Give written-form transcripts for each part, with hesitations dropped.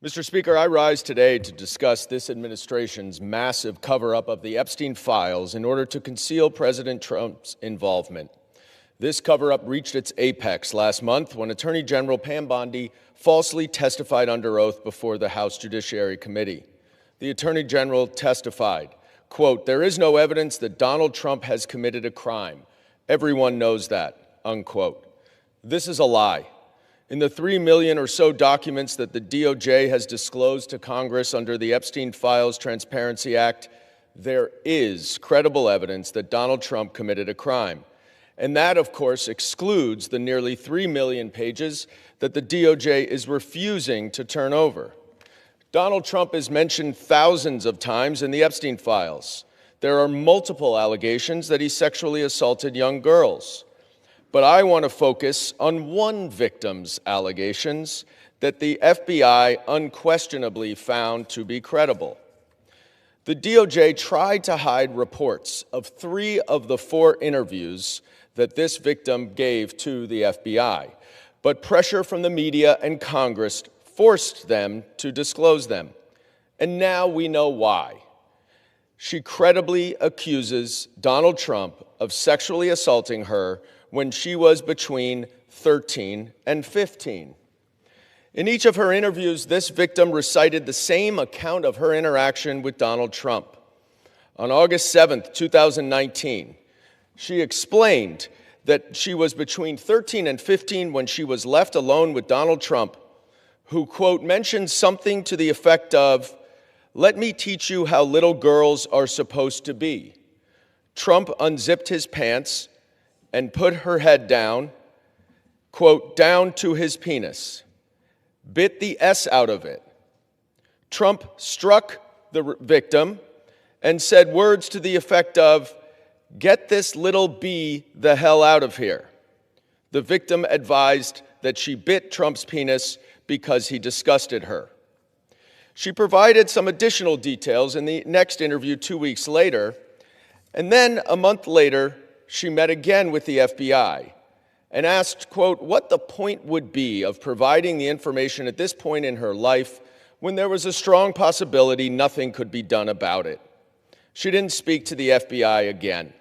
Mr. Speaker, I rise today to discuss this administration's massive cover-up of the Epstein files in order to conceal President Trump's involvement. This cover-up reached its apex last month when Attorney General Pam Bondi falsely testified under oath before the House Judiciary Committee. The Attorney General testified, quote, "There is no evidence that Donald Trump has committed a crime. Everyone knows that," unquote. This is a lie. In the 3 million or so documents that the DOJ has disclosed to Congress under the Epstein Files Transparency Act, there is credible evidence that Donald Trump committed a crime. And that, of course, excludes the nearly 3 million pages that the DOJ is refusing to turn over. Donald Trump is mentioned thousands of times in the Epstein files. There are multiple allegations that he sexually assaulted young girls. But I want to focus on one victim's allegations that the FBI unquestionably found to be credible. The DOJ tried to hide reports of 3 of the 4 interviews that this victim gave to the FBI, but pressure from the media and Congress forced them to disclose them. And now we know why. She credibly accuses Donald Trump of sexually assaulting her when she was between 13 and 15. In each of her interviews, this victim recited the same account of her interaction with Donald Trump. On August 7th, 2019, she explained that she was between 13 and 15 when she was left alone with Donald Trump, who, quote, mentioned something to the effect of, "Let me teach you how little girls are supposed to be." Trump unzipped his pants and put her head down, quote, down to his penis, bit the S out of it. Trump struck the victim and said words to the effect of, "Get this little B the hell out of here." The victim advised that she bit Trump's penis because he disgusted her. She provided some additional details in the next interview 2 weeks later, and then a month later, she met again with the FBI and asked, quote, what the point would be of providing the information at this point in her life when there was a strong possibility nothing could be done about it. She didn't speak to the FBI again.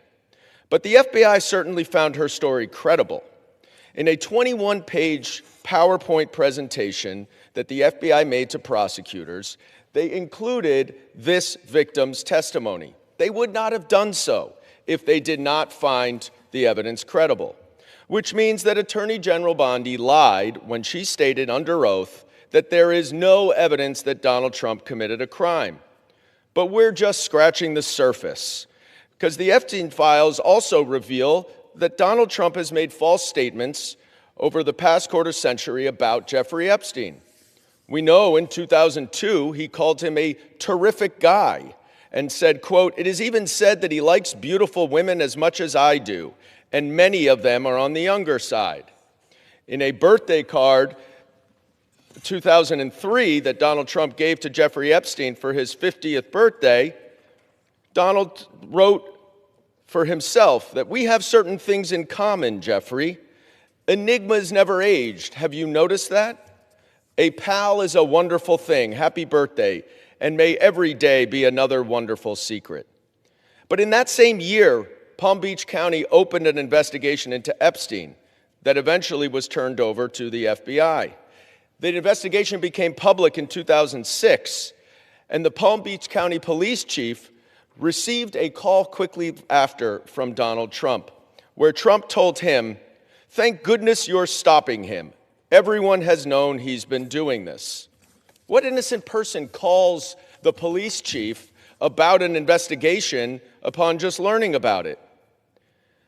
But the FBI certainly found her story credible. In a 21-page PowerPoint presentation that the FBI made to prosecutors, they included this victim's testimony. They would not have done so if they did not find the evidence credible, which means that Attorney General Bondi lied when she stated under oath that there is no evidence that Donald Trump committed a crime. But we're just scratching the surface, because the Epstein files also reveal that Donald Trump has made false statements over the past quarter century about Jeffrey Epstein. We know in 2002 he called him a terrific guy and said, quote, "It is even said that he likes beautiful women as much as I do, and many of them are on the younger side." In a birthday card, 2003, that Donald Trump gave to Jeffrey Epstein for his 50th birthday, Donald wrote for himself that "we have certain things in common, Jeffrey. Enigmas never aged. Have you noticed that? A pal is a wonderful thing. Happy birthday. And may every day be another wonderful secret." But in that same year, Palm Beach County opened an investigation into Epstein that eventually was turned over to the FBI. The investigation became public in 2006, and the Palm Beach County police chief received a call quickly after from Donald Trump, where Trump told him, "Thank goodness you're stopping him. Everyone has known he's been doing this." What innocent person calls the police chief about an investigation upon just learning about it?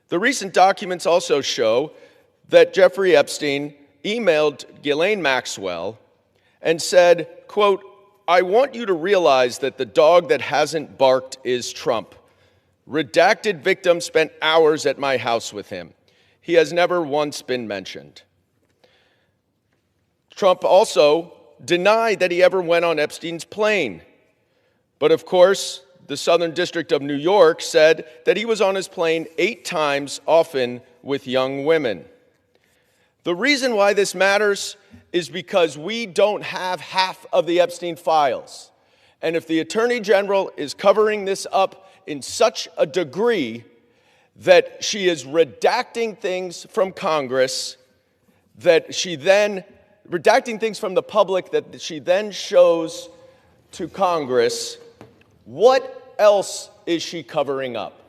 The recent documents also show that Jeffrey Epstein emailed Ghislaine Maxwell and said, quote, "I want you to realize that the dog that hasn't barked is Trump. Redacted victim spent hours at my house with him. He has never once been mentioned." Trump also denied that he ever went on Epstein's plane. But of course, the Southern District of New York said that he was on his plane 8 times, often with young women. The reason why this matters is because we don't have half of the Epstein files. And if the Attorney General is covering this up in such a degree that she is redacting things from Congress, that she then, redacting things from the public that she then shows to Congress, what else is she covering up?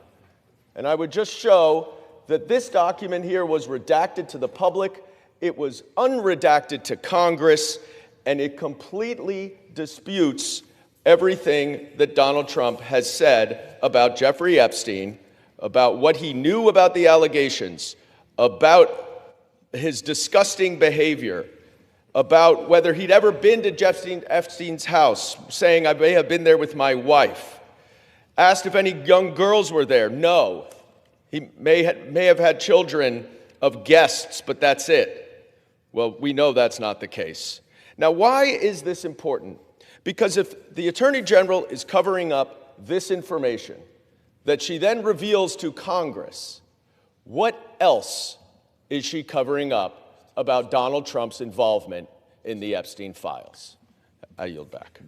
And I would just show that this document here was redacted to the public, it was unredacted to Congress, and it completely disputes everything that Donald Trump has said about Jeffrey Epstein, about what he knew about the allegations, about his disgusting behavior, about whether he'd ever been to Jeffrey Epstein's house, saying, "I may have been there with my wife." Asked if any young girls were there. No. He may have had children of guests, but that's it. Well, we know that's not the case. Now, why is this important? Because if the Attorney General is covering up this information that she then reveals to Congress, what else is she covering up about Donald Trump's involvement in the Epstein files? I yield back.